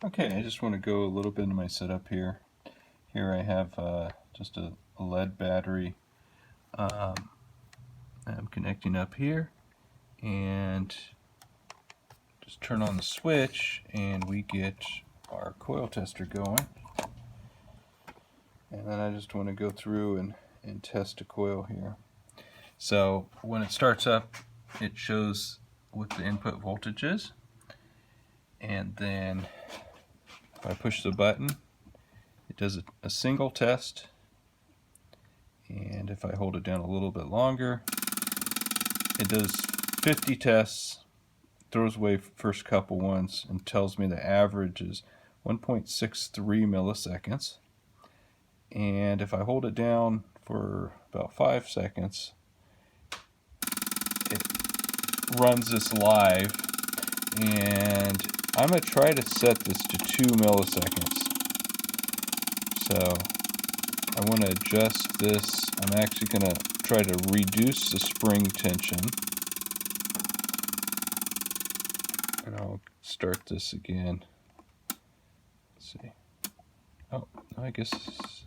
Okay, I just want to go a little bit into my setup here. Here I have just a lead battery. I'm connecting up here, and just turn on the switch and we get our coil tester going. And then I just want to go through and test a coil here. So when it starts up, it shows what the input voltage is, and then if I push the button, it does a single test, and if I hold it down a little bit longer, it does 50 tests, throws away first couple ones, and tells me the average is 1.63 milliseconds. And if I hold it down for about 5 seconds, it runs this live, and I'm going to try to set this to 2 milliseconds. So I want to adjust this. I'm actually going to try to reduce the spring tension. And I'll start this again. Let's see. Oh, I guess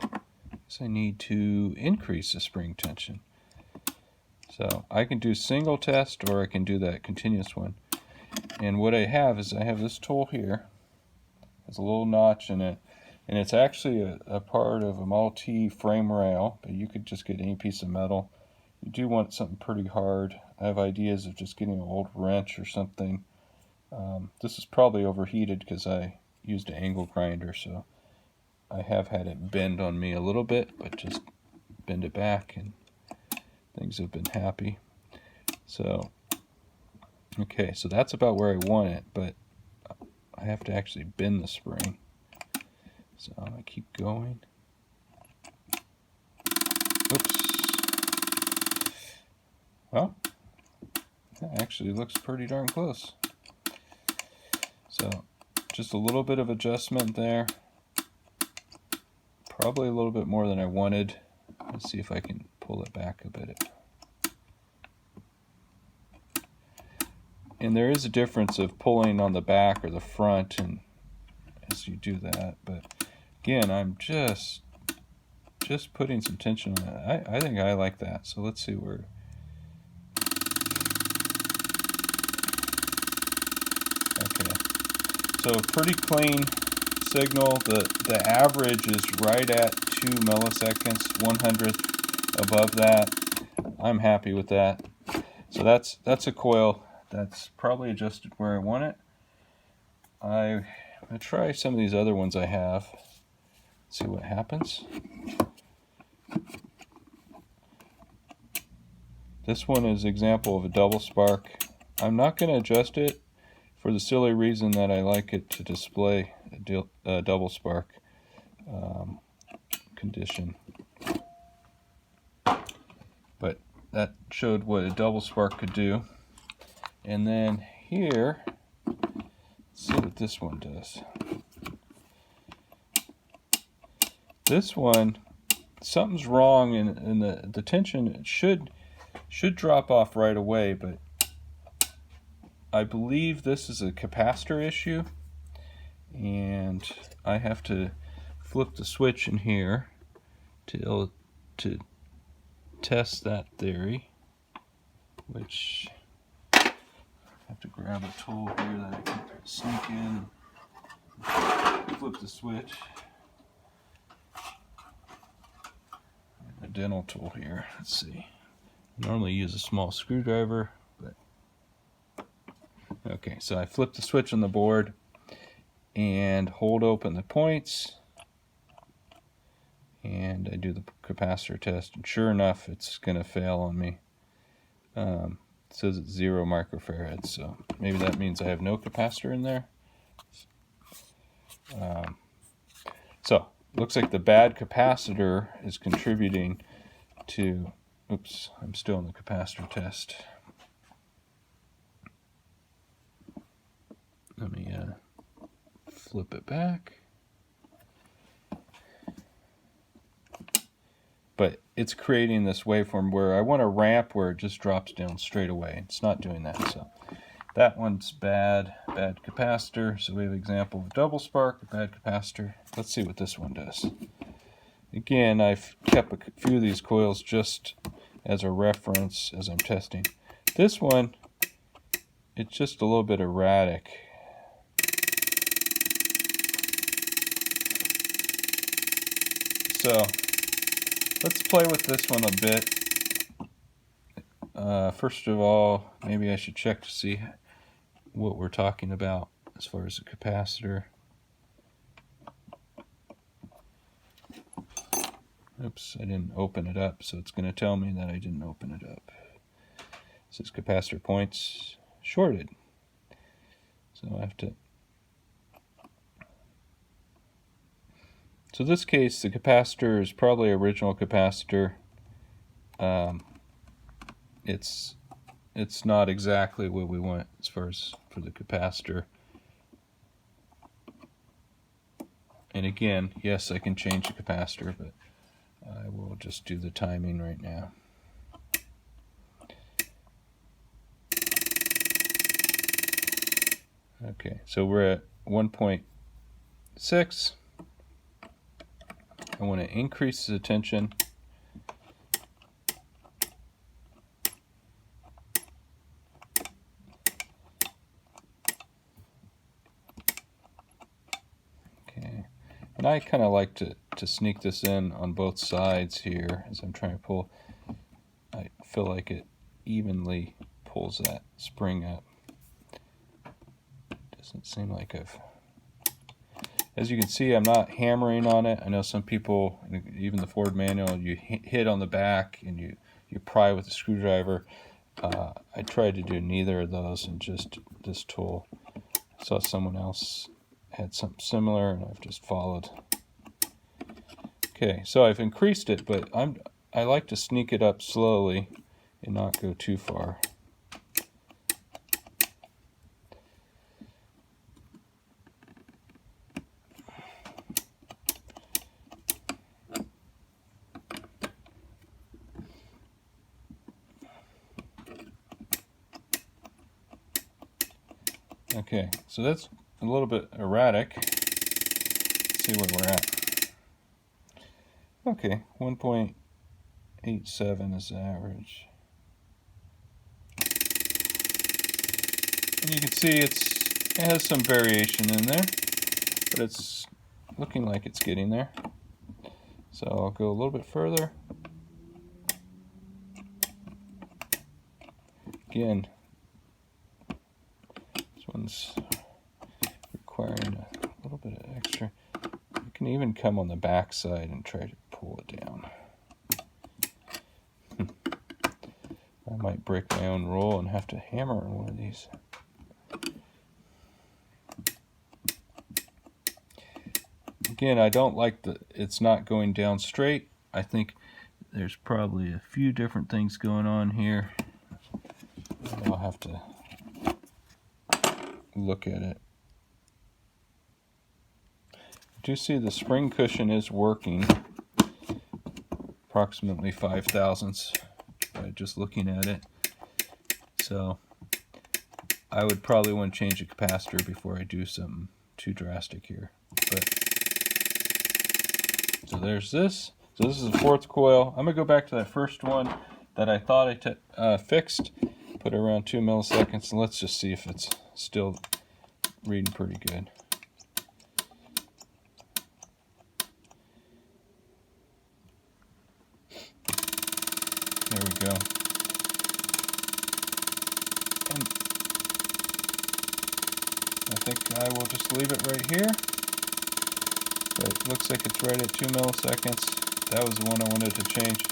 I need to increase the spring tension. So I can do single test, or I can do that continuous one. And what I have is I have this tool here. There's a little notch in it, and it's actually a part of a multi frame rail, but you could just get any piece of metal. You do want something pretty hard. I have ideas of just getting an old wrench or something. This is probably overheated because I used an angle grinder, so I have had it bend on me a little bit, but just bend it back and things have been happy. So, okay, so that's about where I want it, but I have to actually bend the spring. So I keep going. Oops. Well, that actually looks pretty darn close. So just a little bit of adjustment there. Probably a little bit more than I wanted. Let's see if I can pull it back a bit. And there is a difference of pulling on the back or the front, and as you do that. But again, I'm just putting some tension on it. I think I like that. So let's see where. Okay. So pretty clean signal. The average is right at 2 milliseconds, 1/100th above that. I'm happy with that. So that's a coil that's probably adjusted where I want it. I'm going to try some of these other ones I have. See what happens. This one is an example of a double spark. I'm not going to adjust it for the silly reason that I like it to display a double spark condition. But that showed what a double spark could do. And then here, let's see what this one does. This one, something's wrong in the tension. It should drop off right away, but I believe this is a capacitor issue, and I have to flip the switch in here to test that theory, which I have to grab a tool here that I can sneak in and flip the switch. A dental tool here. Let's see. I normally use a small screwdriver, but okay, so I flip the switch on the board and hold open the points, and I do the capacitor test, and sure enough, it's going to fail on me. It says it's 0 microfarads, so maybe that means I have no capacitor in there. So looks like the bad capacitor is contributing to, oops, I'm still in the capacitor test. Let me flip it back. But it's creating this waveform where I want a ramp where it just drops down straight away. It's not doing that, so that one's bad. bad capacitor. So we have an example of a double spark, a bad capacitor. Let's see what this one does. Again, I've kept a few of these coils just as a reference as I'm testing. This one, it's just a little bit erratic. So let's play with this one a bit. First of all, maybe I should check to see what we're talking about as far as the capacitor. Oops, I didn't open it up, so it's going to tell me that I didn't open it up. It says capacitor points shorted. So I have to... So in this case, the capacitor is probably original capacitor. It's not exactly what we want as far as for the capacitor. And again, yes, I can change the capacitor, but I will just do the timing right now. Okay, so we're at 1.6. I want to increase the tension. Okay, and I kind of like to sneak this in on both sides here as I'm trying to pull. I feel like it evenly pulls that spring up. Doesn't seem like I've... As you can see, I'm not hammering on it. I know some people, even the Ford manual, you hit on the back and you pry with a screwdriver. I tried to do neither of those and just this tool. I saw someone else had something similar and I've just followed. Okay, so I've increased it, but I like to sneak it up slowly and not go too far. Okay, so that's a little bit erratic. Let's see where we're at. Okay, 1.87 is the average. And you can see it has some variation in there, but it's looking like it's getting there. So I'll go a little bit further. Again, this one's requiring a little bit of extra. You can even come on the back side and try to pull it down. I might break my own rule and have to hammer on one of these. Again, I don't like it's not going down straight. I think there's probably a few different things going on here. I'll have to look at it. I do see the spring cushion is working, approximately 5 thousandths by just looking at it. So I would probably want to change the capacitor before I do something too drastic here. So there's this. So this is the fourth coil. I'm going to go back to that first one that I thought I fixed. Put it around 2 milliseconds, and let's just see if it's still reading pretty good. There we go. And I think I will just leave it right here. But it looks like it's right at 2 milliseconds. That was the one I wanted to change.